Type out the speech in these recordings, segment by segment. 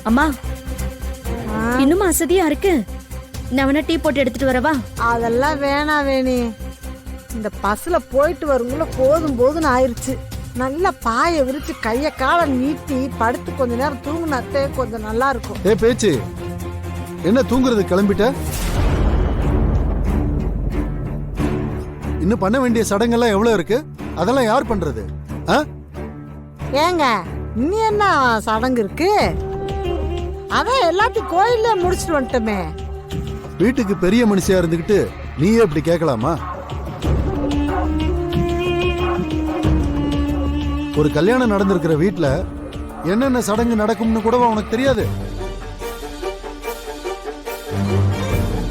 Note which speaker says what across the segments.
Speaker 1: அம்மா இன்னும் அசதியா இருக்கு. நான் வேணா டீ போட்டு எடுத்துட்டு வரவா?
Speaker 2: அதெல்லாம் வேணாம் வேணி. இந்த பஸ்ல போயிட்டு வருங்குள்ள போதும் போதுன்னு ஆயிருச்சு. நல்லா பாய விரிச்சு கைய கால நீட்டி படுத்து கொஞ்ச நேரம் தூங்குனாத்தே கொஞ்சம் நல்லா இருக்கும்.
Speaker 3: ஏ பேச்சு, என்ன தூங்குறது கிளம்பிட்ட? இன்னும் பண்ண வேண்டிய சடங்கெல்லாம் எவ்வளவு இருக்கு? அதெல்லாம் யார் பண்றது?
Speaker 2: ஏங்க இன்னும் என்ன சடங்கு இருக்கு? அதான் எல்லாத்தையும் கோயில்ல முடிச்சிட்டு வந்துட்டோமே.
Speaker 3: வீட்டுக்கு பெரிய மனுஷியா இருந்துகிட்டு நீயே இப்படி கேட்கலாமா? ஒரு கல்யாணம் நடந்திருக்கிற வீட்டுல என்னென்ன சடங்கு நடக்கும்னு கூட உனக்கு தெரியாது?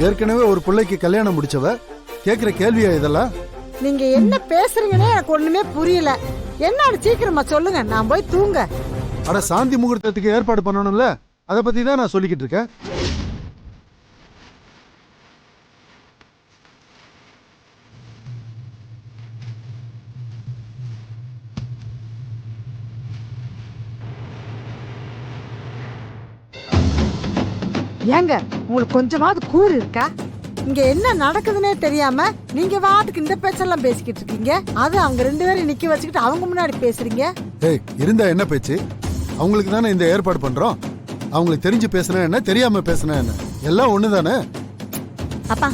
Speaker 3: ஏற்கனவே ஒரு பிள்ளைக்கு கல்யாணம் முடிச்சவ கேக்குற கேள்வியா இதெல்லாம்?
Speaker 2: நீங்க என்ன பேசுறீங்கன்னே எனக்கு ஒண்ணுமே புரியல. என்ன சீக்கிரமா சொல்லுங்க, நான் போய் தூங்க.
Speaker 3: அட சாந்தி முகூர்த்தத்துக்கு ஏற்பாடு பண்ணணும்ல, அதை பத்தி தான் நான் சொல்லிக்கிட்டு இருக்கேன்.
Speaker 2: ஏங்க உங்களுக்கு கொஞ்சமாவது கூறு இருக்கா? இங்க என்ன நடக்குதுன்னே தெரியாம நீங்க வாட்டுக்கு இந்த பேச்செல்லாம் பேசிக்கிட்டு இருக்கீங்க. அது அவங்க ரெண்டு பேரும் நிக்க வச்சுக்கிட்டு அவங்க முன்னாடி பேசுறீங்க.
Speaker 3: ஏய், இருந்தா என்ன பேச்சு? அவங்களுக்கு தானே இந்த ஏற்பாடு பண்றோம். அவங்களுக்கு தெரிஞ்சு பேசுனா என்ன, தெரியாம பேசுனா என்ன, எல்லாம் ஒண்ணுதானே.
Speaker 1: அப்பா,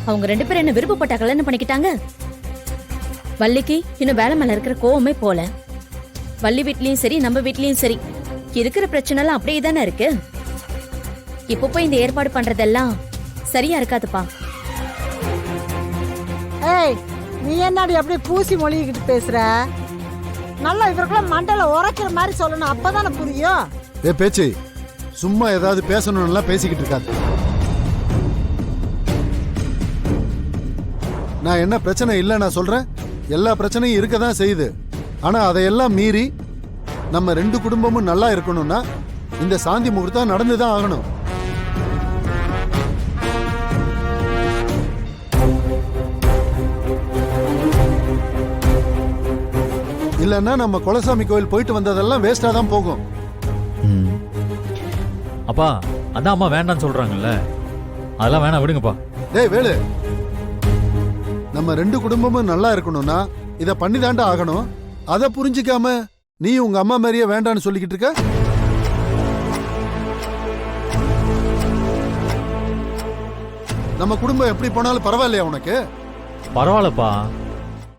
Speaker 1: அவங்க ரெண்டு பேரும் என்ன விருப்பப்பட்ட கல்யாணம் பண்ணிக்கிட்டாங்க. வள்ளிக்கு இன்னும் வேலை மேல இருக்கிற கோவமே போல. வள்ளி வீட்லயும் சரி நம்ம வீட்லயும் சரி இருக்கிற பிரச்சனை எல்லாம் அப்படியே தானே இருக்கு. இப்போ போய் இந்த ஏற்பாடு பண்றதெல்லாம் சரியா இருக்காதுப்பா.
Speaker 2: ஏய், நீ என்னடி அப்படியே பூசி மொழிகிட்டு பேசுற? நல்லா இவருக்குள்ள மண்டல உரைக்கிற மாதிரி சொல்லணும், அப்பதானே புரியும்.
Speaker 3: ஏ பேச்சு, சும்மா ஏதாவது பேசணும்னா பேசிக்கிட்டு இருக்காது. நான் என்ன பிரச்சனை இல்லை நான் சொல்றேன். எல்லா பிரச்சனையும் இருக்கதான் செய்யுது. ஆனா அதையெல்லாம் மீறி நம்ம ரெண்டு குடும்பமும் நல்லா இருக்கணும்னா இந்த சாந்தி முகூர்த்தம் நடந்துதான் ஆகணும். இல்லன்னா நம்ம குலசாமி கோயில் போயிட்டு வந்ததெல்லாம் வேஸ்டா தான் போகும்.
Speaker 4: அப்பா, அதான் அம்மா வேண்டான்னு சொல்றாங்கல்ல, அதெல்லாம் வேணாம், விடுங்கப்பா.
Speaker 3: டேய் வேலு, நம்ம ரெண்டு குடும்பமும் நல்லா இருக்கணும்னா இத பண்ணி தாண்டா ஆகணும். அதை புரிஞ்சிக்காம நீ உங்க அம்மா மாதிரியே வேண்டான்னு சொல்லிக்கிட்டு இருக்க. நம்ம குடும்பம் எப்படி போனாலும் பரவாயில்லையா உனக்கு?
Speaker 4: பரவாயில்லப்பா,